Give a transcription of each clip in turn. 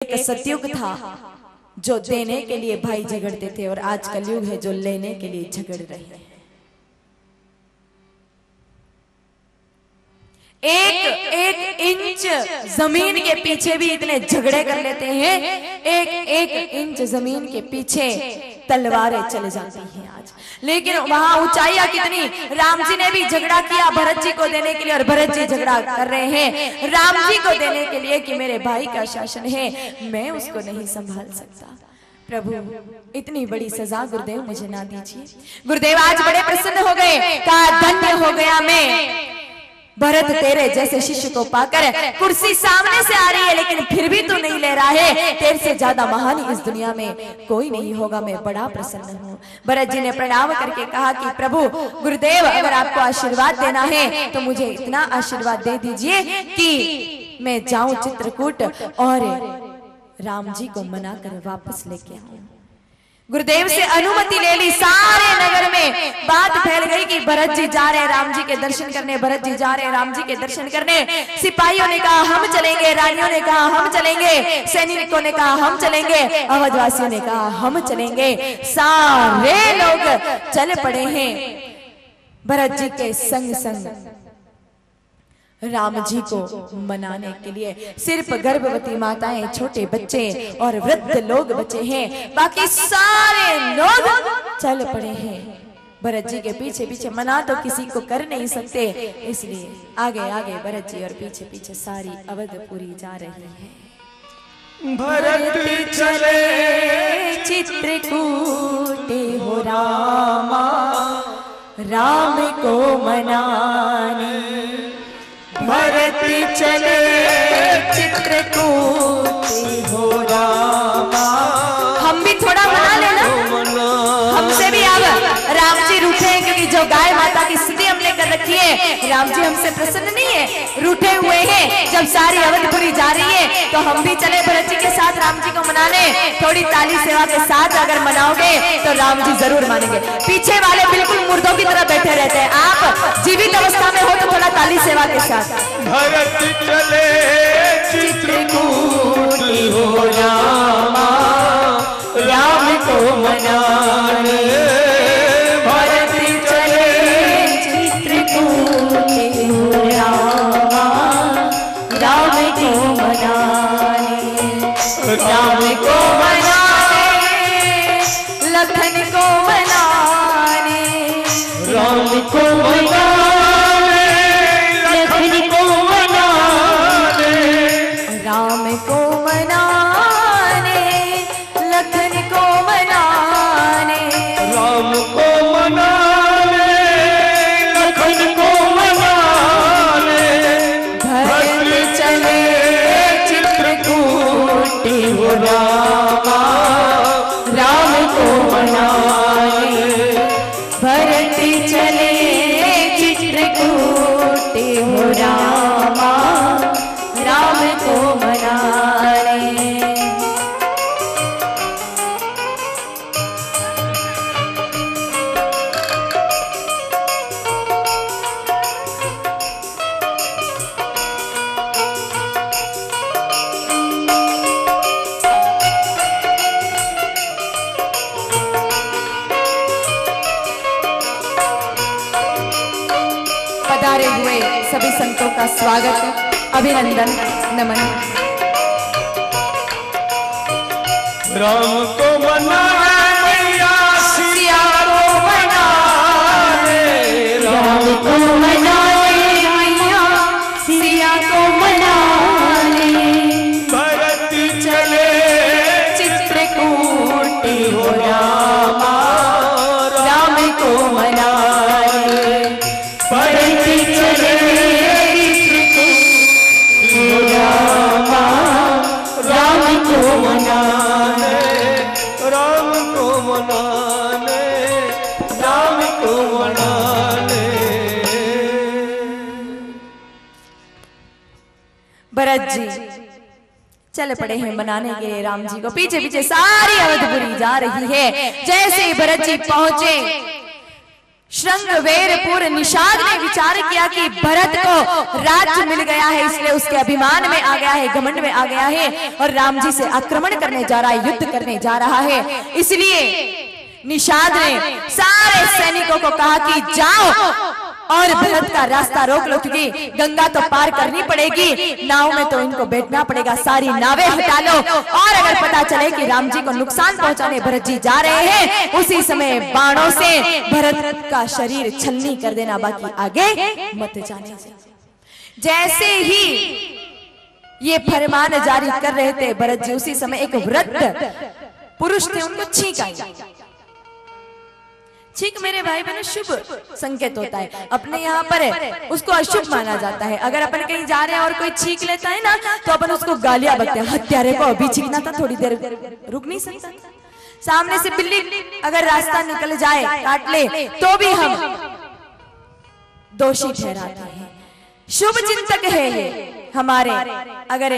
एक सतयुग था जो देने के लिए भाई झगड़ते थे और आज कलयुग है जो लेने के लिए झगड़ रहे हैं। एक एक इंच जमीन के पीछे भी इतने झगड़े कर लेते हैं, एक एक इंच जमीन के पीछे तलवारें चले जाती हैं आज। लेकिन वहां ऊंचाइयां कितनी, राम जी ने भी झगड़ा किया भरत जी को देने के लिए और भरत जी झगड़ा कर रहे हैं राम जी को देने के लिए कि मेरे भाई का शासन है, मैं उसको नहीं संभाल सकता। प्रभु इतनी बड़ी सजा गुरुदेव मुझे ना दीजिए। गुरुदेव आज बड़े प्रसन्न हो गए, कहा धन्य हो गया मैं भरत तेरे जैसे शिष्य को पाकर। कुर्सी सामने से आ रही है लेकिन फिर भी तू नहीं ले रहा है, तेरे से ज्यादा महान इस दुनिया में कोई नहीं होगा, मैं बड़ा प्रसन्न हूँ। भरत जी ने प्रणाम करके कहा कि प्रभु गुरुदेव अगर आपको आशीर्वाद देना है तो मुझे इतना आशीर्वाद दे दीजिए कि मैं जाऊं चित्रकूट और राम जी को मनाकर वापस लेके आऊं। गुरुदेव से अनुमति ले ली, सारे नगर में बात फैल गई कि भरत जी जा रहे हैं राम जी के दर्शन करने, भरत जी जा रहे हैं राम जी के दर्शन करने। सिपाहियों ने कहा हम चलेंगे, रानियों ने कहा हम चलेंगे, सैनिकों ने कहा हम चलेंगे, अवधवासियों ने कहा हम चलेंगे। सारे लोग चल पड़े हैं भरत जी के संग संग राम जी को मनाने के लिए। सिर्फ गर्भवती माताएं, छोटे बच्चे और वृद्ध लोग बचे हैं, बाकी सारे लोग चल पड़े हैं भरत जी के पीछे पीछे। मना तो किसी को कर नहीं सकते, इसलिए आगे आगे भरत जी और पीछे पीछे सारी अवधपुरी जा रही है। भरत चले चित्रकूट हो रामा, राम को मनाने। भरत चले चित्रकूट हो रामा। हम भी थोड़ा मना लेना, हमसे भी अब राम जी रूठे हैं क्योंकि जो गाय माता की स्थिति हमने कर रखी है, राम जी हमसे प्रसन्न नहीं है, रूठे हुए हैं। जब सारी अवधपुरी जा रही है तो हम भी चले भरत जी के साथ राम जी को मनाने। थोड़ी ताली सेवा के साथ अगर मनाओगे तो राम जी जरूर मानेंगे। पीछे वाले बिल्कुल मुर्दों की तरह बैठे रहते हैं, आप जीवित अवस्था में हो तो थोड़ा ताली सेवा के साथ। भरत चले चित्रकूट हो रामा, राम को मनाने। भरत चले चित्रकूट हो रामा, राम को मनाने। राम को मनाने, लखन को मनाने। राम को मनाने, लखन को मनाने। राम को मनाने, लखन को मनाने। राम को मनाने, लखन को मनाने। भरत चले चित्रकूट हो रामा, राम को मनाने। भरत चले चित्रकूट हो रामा, राम को मनाने। पधारे हुए सभी संतों का स्वागत, अभिनंदन, नमन। राम को मनाने, सिया को मनाने। राम को मनाने, सिया को मनाने। भरत चले चित्रकूट हो रामा, राम को मनाने। भरत चले चित्रकूट हो रामा, राम को मनाने। राम को मनाने, राम को मनाने। भरत जी चल पड़े हैं मनाने के लिए राम जी को। पीछे पीछे सारी अवधपुरी जा रही है। जैसे ही भरत जी पहुंचे श्रृंगवेरपुर निषाद ने विचार किया कि भरत को राज्य मिल गया है, इसलिए उसके अभिमान में आ गया है, घमंड में आ गया है और राम जी से आक्रमण करने जा रहा है, युद्ध करने जा रहा है। इसलिए निषाद ने सारे सैनिकों को कहा कि जाओ और भरत का रास्ता रोक लो, क्योंकि गंगा तो पार करनी पड़ेगी, नाव में तो इनको बैठना पड़ेगा, सारी नावें हटा लो। और अगर पता चले कि राम जी को नुकसान पहुंचाने भरत जी जा रहे हैं, उसी समय बाणों से भरत का शरीर छलनी कर देना, बाकी आगे मत जाने से। जैसे ही ये फरमान जारी कर रहे थे भरत जी, उसी समय एक वृद्ध पुरुष थे, उनको छींक आई। छींक मेरे भाई बहनों शुभ संकेत होता है, अपने यहाँ पर उसको अशुभ माना जाता है। अगर अपन कहीं जा रहे हैं और कोई छींक लेता है ना, तो अपन उसको गालियां बकते हैं, हत्यारे को अभी छींकना था, थोड़ी देर रुक नहीं सकता। सामने से बिल्ली अगर रास्ता निकल जाए, काट ले, तो भी हम दोषी ठहराते हैं। शुभ चिंतक है ये हमारे, अगर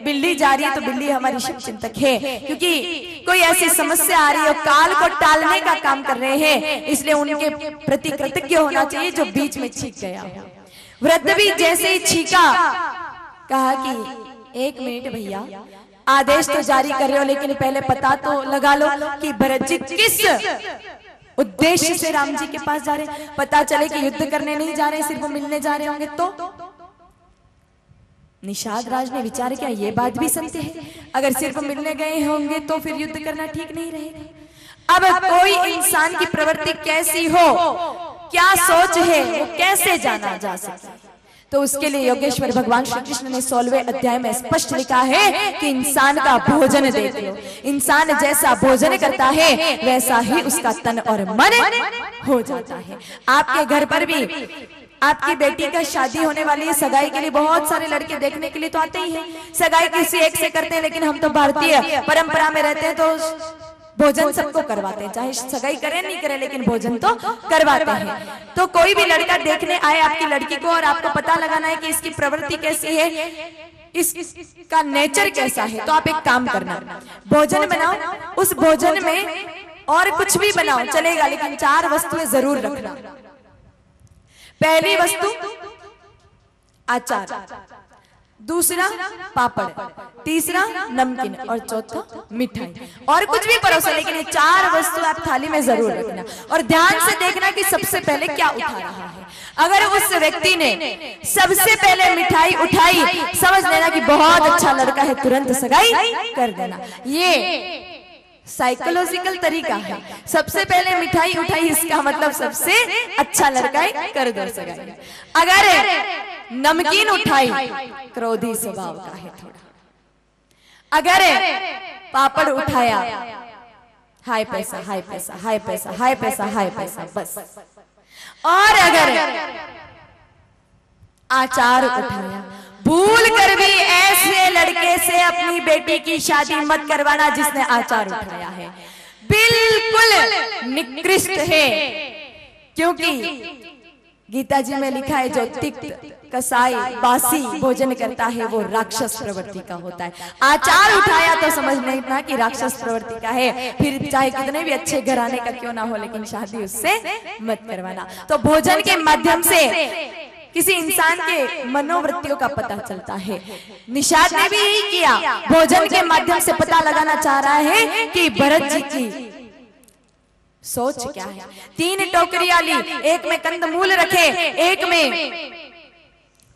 बिल्ली जा रही है तो बिल्ली हमारी शुभ चिंतक है, क्योंकि कोई ऐसी समस्या आ रही है, काल को टालने का काम कर रहे हैं, इसलिए उनके प्रति कृतज्ञ होना चाहिए जो बीच में छींक गया। वृद्ध भी जैसे ही छींका, कहा कि 1 मिनट भैया, आदेश तो जारी कर रहे हो, लेकिन पहले पता तो लगा लो कि भरत जी किस उद्देश्य से राम जी के पास जा रहे हैं। पता चले कि युद्ध करने नहीं जा रहे, सिर्फ मिलने जा रहे होंगे तो। निषाद राज ने विचार किया, ये बात भी सत्य है, अगर सिर्फ मिलने गए होंगे तो फिर युद्ध करना ठीक नहीं रहेगा। अब कोई इंसान की प्रवृत्ति कैसी हो, क्या सोच है, वो कैसे जाना जा सकता है। तो उसके लिए योगेश्वर भगवान श्री कृष्ण ने 16वें अध्याय में स्पष्ट लिखा है कि इंसान का भोजन देख लो, इंसान जैसा भोजन करता है वैसा ही उसका तन और मन हो जाता है। आपके घर पर भी आपकी बेटी का शादी होने वाली है, सगाई के लिए बहुत सारे लड़के देखने के लिए तो आते ही हैं। सगाई किसी एक से करते हैं, लेकिन हम तो भारतीय परंपरा में रहते हैं, तो भोजन सबको करवाते हैं, चाहे सगाई करें नहीं करें, लेकिन भोजन तो करवाते हैं। तो कोई भी लड़का देखने आए आपकी लड़की को, और आपको पता लगाना है कि इसकी प्रवृत्ति कैसी है, इसका नेचर कैसा है, तो आप एक काम करना, भोजन बनाओ, उस भोजन में और कुछ भी बनाओ चलेगा, लेकिन 4 वस्तुएं जरूर रखना। पहली वस्तु अचार, दूसरा पापड़, तीसरा नमकीन और चौथा मिठाई। और कुछ भी परोसा, लेकिन ये 4 वस्तु आप थाली में जरूर रखना। और ध्यान से देखना कि सबसे पहले क्या उठा रहा है। अगर उस व्यक्ति ने सबसे पहले मिठाई उठाई, समझ लेना कि बहुत अच्छा लड़का है, तुरंत सगाई कर देना। ये साइकोलॉजिकल तरीका है, सबसे पहले मिठाई उठाई, इसका मतलब सबसे अच्छा लड़का है, कर दो सगाई। अगर नमकीन उठाई, क्रोधी स्वभाव का है थोड़ा। अगर पापड़ उठाया, हाय पैसा हाय पैसा हाय पैसा हाय पैसा हाय पैसा, बस। और अगर आचार उठाया, भूल कर भी ऐसे लड़के से अपनी बेटी की शादी मत करवाना जिसने आचार उठाया है, बिल्कुल निकृष्ट है। क्योंकि गीता जी में लिखा है, जो तिक्त कसाई बासी भोजन करता है वो राक्षस प्रवृत्ति का होता है। आचार उठाया तो समझ नहीं था कि राक्षस प्रवृत्ति का है, फिर चाहे कितने भी अच्छे घराने का क्यों ना हो, लेकिन शादी उससे मत करवाना। तो भोजन के माध्यम से किसी इंसान के मनोवृत्तियों का पता चलता है। निषाद ने भी यही किया, भोजन के माध्यम से पता लगाना चाह रहा है कि भरत जी की सोच क्या है। 3 टोकरियां ली, एक में कंदमूल रखे, एक में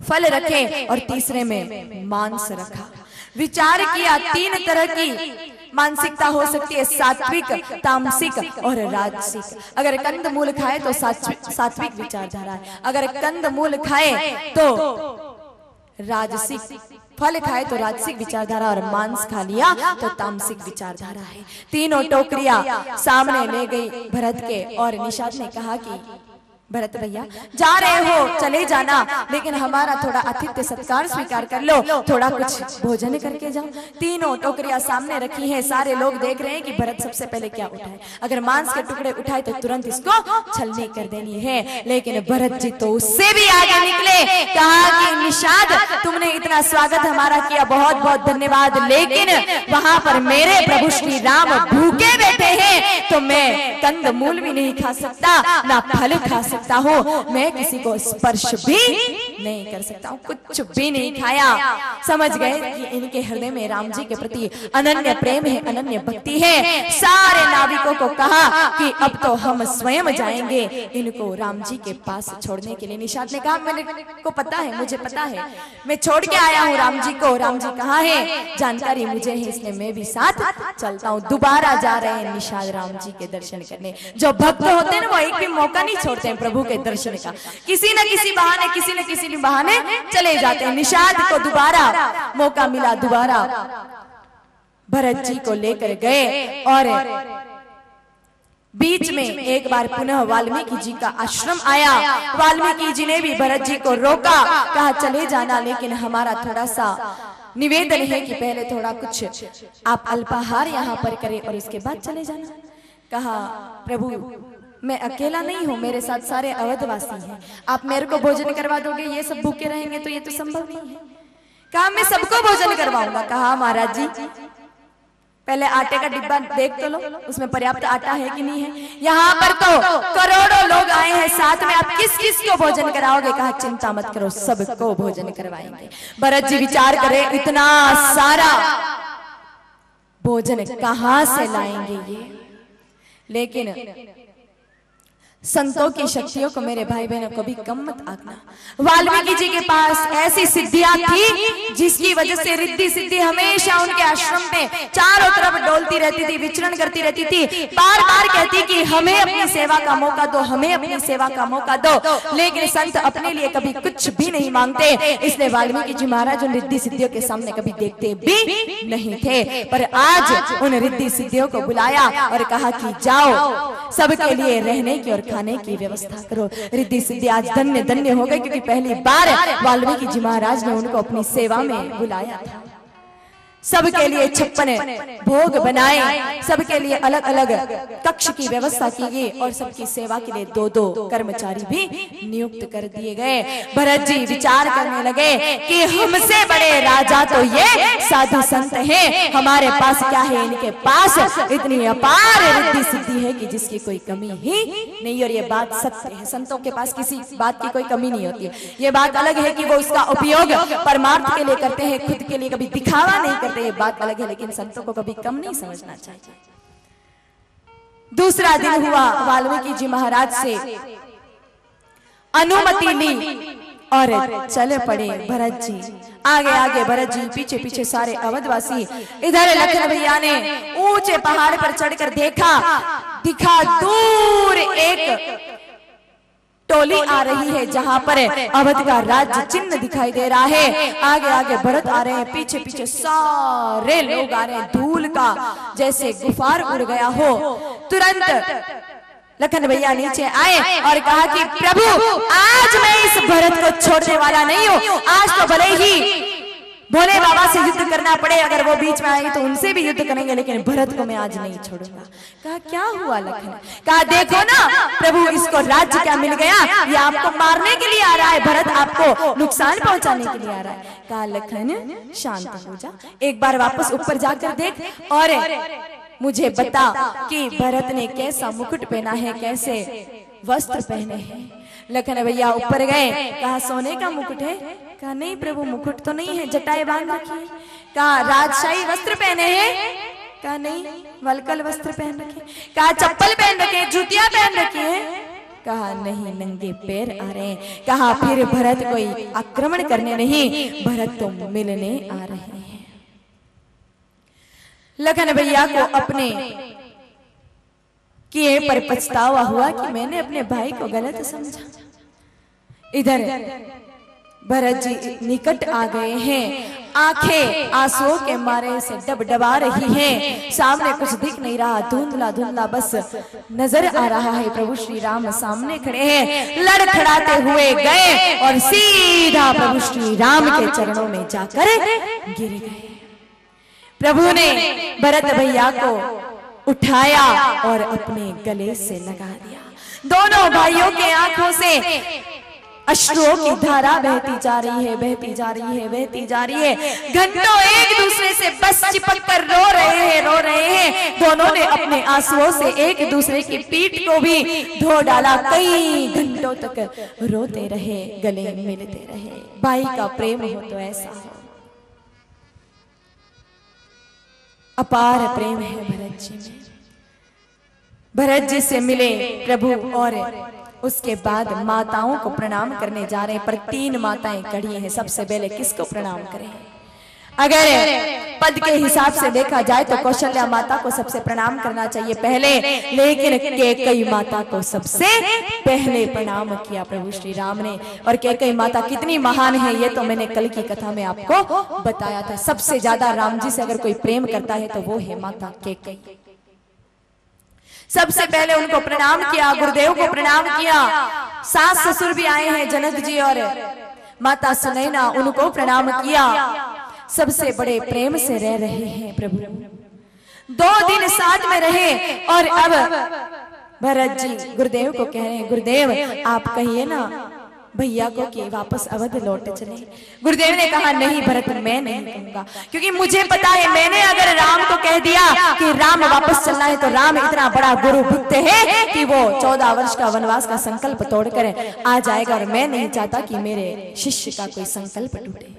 फल रखे और तीसरे में मांस रखा। विचार किया 3 तरह की मानसिकता हो सकती है, सात्विक, तामसिक और राजसिक। अगर कंदमूल खाए तो सात्विक विचारधारा है, अगर कंदमूल खाए तो राजसिक, फल खाए तो राजसिक विचारधारा, और मांस खा लिया तो तामसिक विचारधारा है। 3 टोकरियां सामने ले गई भरत के, और निषाद ने कहा कि भरत भैया जा रहे हो चले जाना, लेकिन हमारा थोड़ा आतिथ्य सत्कार स्वीकार कर लो, थोड़ा कुछ भोजन करके जाओ। 3 टोकरियां सामने रखी हैं, सारे लोग देख रहे हैं कि भरत सबसे पहले क्या उठाए। अगर मांस के टुकड़े उठाए तो तुरंत इसको छलनी कर देनी है, लेकिन भरत जी तो उससे भी आगे निकले। कहा कि निषाद तुमने इतना स्वागत हमारा किया, बहुत बहुत धन्यवाद, लेकिन वहां पर मेरे प्रभु श्री राम भूखे बैठे हैं, तो मैं कंदमूल भी नहीं खा सकता, ना फल खा सकता। सकता हूँ, मैं किसी को स्पर्श भी नहीं कर सकता हूँ, कुछ भी नहीं खाया। समझ गए कि इनके हृदय में राम जी के प्रति अनन्य प्रेम है, अनन्य भक्ति है। सारे नाविकों को कहा कि अब तो हम स्वयं जाएंगे इनको राम जी के पास छोड़ने के लिए। निषाद ने कहा मेरे को पता है, मुझे पता है, मैं छोड़ के आया हूँ राम जी को। राम जी कहाँ है जानकारी मुझे है, इसलिए मैं भी साथ चलता हूँ। दोबारा जा रहे हैं निषाद राम जी के दर्शन करने। जो भक्त होते हैं ना वो एक भी मौका नहीं छोड़ते हैं प्रभु के दर्शन का, किसी न किसी बहाने, किसी न किसी बहाने चले जाते हैं। निषाद को दोबारा मौका मिला, दोबारा भरत जी को लेकर गए और बीच में एक बार पुनः वाल्मीकि जी का आश्रम आया। वाल्मीकि जी ने भी भरत जी को रोका, कहा चले जाना, लेकिन हमारा थोड़ा सा निवेदन है कि पहले थोड़ा कुछ आप अल्पाहार यहाँ पर करें और उसके बाद चले जाना। कहा प्रभु मैं अकेला नहीं हूँ, मेरे साथ सारे अवधवासी हैं, आप मेरे को भोजन करवा दोगे, ये सब भूखे रहेंगे तो ये तो संभव नहीं है। कहा मैं सबको भोजन करवाऊंगा। कहा महाराज जी पहले आटे का डिब्बा देख तो लो, उसमें पर्याप्त आटा है कि नहीं है। यहाँ पर तो करोड़ों लोग आए हैं, साथ में आप किस किस को भोजन कराओगे। कहा चिंता मत करो, सबको भोजन करवाएंगे। भरत जी विचार करे इतना सारा भोजन कहाँ से लाएंगे ये, लेकिन संतों की शक्तियों को मेरे भाई बहनों को भी कम मत आंकना। वाल्मीकि जी के पास ऐसी सिद्धियां थी जिसकी वजह से रिद्धि सिद्धि हमेशा उनके आश्रम में चारों तरफ डोलती रहती थी, विचरण करती रहती थी। बार बार कहती कि हमें अपनी सेवा का मौका दो, हमें अपनी सेवा का मौका दो, लेकिन संत अपने लिए कभी कुछ भी नहीं मांगते। इसलिए वाल्मीकि जी महाराज उन रिद्धि सिद्धियों के सामने कभी देखते भी नहीं थे। पर आज उन रिद्धि सिद्धियों को बुलाया और कहा कि जाओ सबके लिए रहने की और खाने की व्यवस्था करो। रिद्धि सिद्धि आज धन्य धन्य हो गए, क्योंकि पहली बार वाल्मीकि जी महाराज ने उनको अपनी सेवा में बुलाया था। सबके लिए 56 भोग बनाए, सबके लिए अलग अलग कक्ष की व्यवस्था की गई और सबकी सेवा के लिए 2-2 कर्मचारी भी नियुक्त कर दिए गए। भरत जी विचार करने लगे कि हमसे बड़े राजा तो ये साधु संत हैं, हमारे पास क्या है, इनके पास इतनी अपार रिद्धि सिद्धि है कि जिसकी कोई कमी ही नहीं। और ये बात सत्य है, संतों के पास किसी बात की कोई कमी नहीं होती है। ये बात अलग है कि वो उसका उपयोग परमार्थ के लिए करते हैं, खुद के लिए कभी दिखावा नहीं करते, ये बात अलग है, लेकिन संतों को कभी कम नहीं समझना चाहिए। दूसरा दिन हुआ, वाल्मीकि जी महाराज से अनुमति ली और चले पड़े भरत जी। आगे आगे भरत जी, पीछे पीछे सारे अवधवासी। इधर लखन भैया ने ऊंचे पहाड़ पर चढ़कर दिखा दूर एक टोली आ रही है जहां पर अवध का राज्य चिन्ह दिखाई दे रहा है। आगे आगे भरत आ रहे हैं, पीछे पीछे सारे लोग आ रहे हैं, धूल का जैसे गुफार उड़ गया हो। तुरंत लखन भैया नीचे आए और कहा कि प्रभु आज मैं इस भरत को छोड़ने वाला नहीं हूँ, आज तो भले ही भोले बाबा से युद्ध करना पड़े, अगर वो बीच में आएंगे तो उनसे भी युद्ध करेंगे, लेकिन भरत को मैं आज नहीं छोड़ूंगा। कहा क्या हुआ लखन? कहा देखो ना प्रभु, इसको राज्य क्या मिल गया, ये आपको मारने के लिए आ रहा है, भरत आपको नुकसान पहुंचाने के लिए आ रहा है। कहा लखन शांत हो जा, एक बार वापस ऊपर जाकर देख और मुझे बता कि भरत ने कैसा मुकुट पहना है, कैसे वस्त्र पहने हैं। लखन भैया ऊपर गए, कहा सोने का मुकुट है? कहा नहीं प्रभु, मुकुट तो नहीं है, जटाएं बांध रखी है। कहा राजशाही वस्त्र पहने हैं? कहा नहीं, वलकल वस्त्र पहन रखे। कहा चप्पल पहन रखे, जूतियां पहन रखी है? कहा नहीं, नंगे पैर आ रहे हैं। कहा फिर भरत कोई आक्रमण करने नहीं, भरत तो मिलने आ रहे हैं। लखन भैया को अपने किए पर पछतावा हुआ कि मैंने अपने भाई को गलत समझा। इधर भरत जी निकट आ गए हैं, आंखें आंसुओं के मारे से डबडबा रही हैं, सामने कुछ दिख नहीं रहा, धुंधला धुंधला बस नजर आ रहा है। प्रभु श्री राम सामने खड़े हैं, लड़खड़ाते हुए गए और सीधा प्रभु श्री राम के चरणों में जाकर गिर गए। प्रभु ने भरत भैया को उठाया और अपने गले से लगा दिया। दोनों भाइयों के आंखों से अश्रुओं की धारा बहती जा रही है, बहती जा रही है, बहती जा रही है। घंटों एक दूसरे से बस चिपक कर रो रहे हैं। दोनों ने अपने आंसुओं से एक दूसरे की पीठ को भी धो डाला। कई घंटों घंटों तक रोते रहे, गले मिलते रहे। भाई का प्रेम हो तो ऐसा हो। अपार प्रेम है भरत जी में। भरत जी से मिले प्रभु और उसके बाद माताओं को प्रणाम करने जा रहे हैं, पर 3 माताएं खड़ी हैं। सबसे पहले किसको प्रणाम करें? अगर पद के हिसाब से देखा जाए तो कौशल्या माता को सबसे प्रणाम करना चाहिए पहले, लेकिन कैकेयी माता को सबसे पहले प्रणाम किया प्रभु श्री राम ने। और कैकेयी माता कितनी महान है ये तो मैंने कल की कथा में आपको बताया था। सबसे ज्यादा राम जी से अगर कोई प्रेम करता है तो वो है माता कैकेयी। सबसे पहले उनको प्रणाम किया, गुरुदेव को प्रणाम किया। सास ससुर भी आए हैं, जनक जी और माता सुनैना, उनको प्रणाम किया। सबसे बड़े प्रेम से रह रहे हैं प्रभु। 2 दिन साथ में रहे और अब भरत जी गुरुदेव को कह रहे हैं, गुरुदेव आप कहिए ना भैया को कि वापस अवध लौट चले। गुरुदेव ने कहा नहीं भरत, मैं नहीं कहूंगा, क्योंकि मुझे पता है मैंने अगर राम को कह दिया कि राम वापस चलना है तो राम इतना बड़ा गुरु भक्त है कि वो 14 वर्ष का वनवास का संकल्प तोड़कर आ जाएगा। और मैं नहीं चाहता कि मेरे शिष्य का कोई संकल्प टूटे।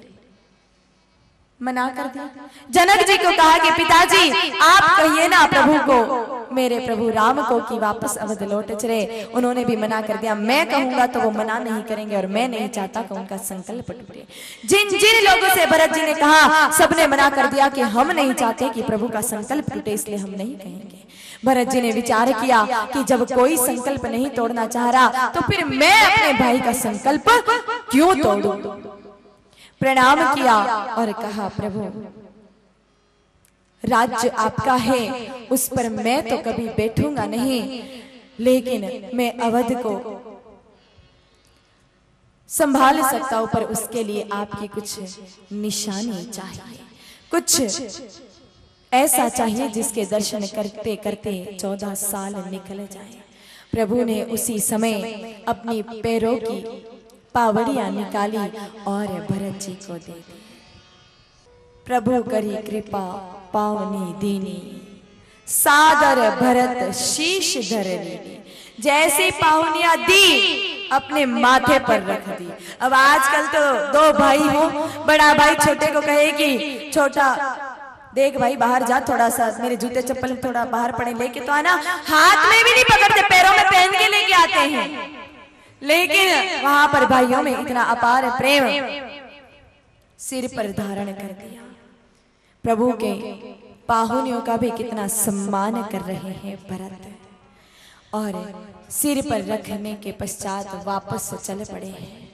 मना कर दिया। जनक जी को कहा कि पिताजी आप कहिए ना प्रभु को, मेरे प्रभु राम को कि वापस अवध लौट चले। उन्होंने भी मना कर दिया, मैं कहूंगा तो वो मना नहीं करेंगे और मैं नहीं चाहता कि उनका संकल्प टूटे। जिन जिन लोगों से भरत जी ने कहा सबने मना कर दिया कि हम नहीं चाहते कि प्रभु का संकल्प टूटे, इसलिए हम नहीं कहेंगे। भरत जी ने विचार किया कि जब कोई संकल्प नहीं तोड़ना चाह रहा तो फिर मैं अपने भाई का संकल्प क्यों तोड़ूं। प्रणाम किया और कहा प्रभु राज्य आपका है, उस पर मैं तो कभी बैठूंगा नहीं, लेकिन मैं अवध को संभाल सकता हूं, पर उसके लिए आपकी कुछ निशानी चाहिए, कुछ ऐसा चाहिए जिसके दर्शन करते करते 14 साल निकल जाए। प्रभु ने उसी समय अपनी पैरों की पावड़ियां निकाली और भरत जी को दे दी। प्रभु करी कृपा पावनी दीनी, सादर भरत शीश धर लीनी। जैसी पावनियां दी अपने माथे पर रख दी। अब आजकल तो 2 भाई हो, बड़ा भाई छोटे को कहे कि छोटा देख भाई बाहर जा, थोड़ा सा मेरे जूते चप्पल थोड़ा बाहर पड़े लेके तो आना। हाथ में भी नहीं पकड़ते, पैरों में पहन के लेके आते हैं। लेकिन वहां पर भाइयों में इतना अपार प्रेम, सिर पर धारण कर दिया। प्रभु के पाहुनियों का भी कितना सम्मान कर रहे हैं भरत, और सिर पर रखने के पश्चात वापस चल पड़े हैं।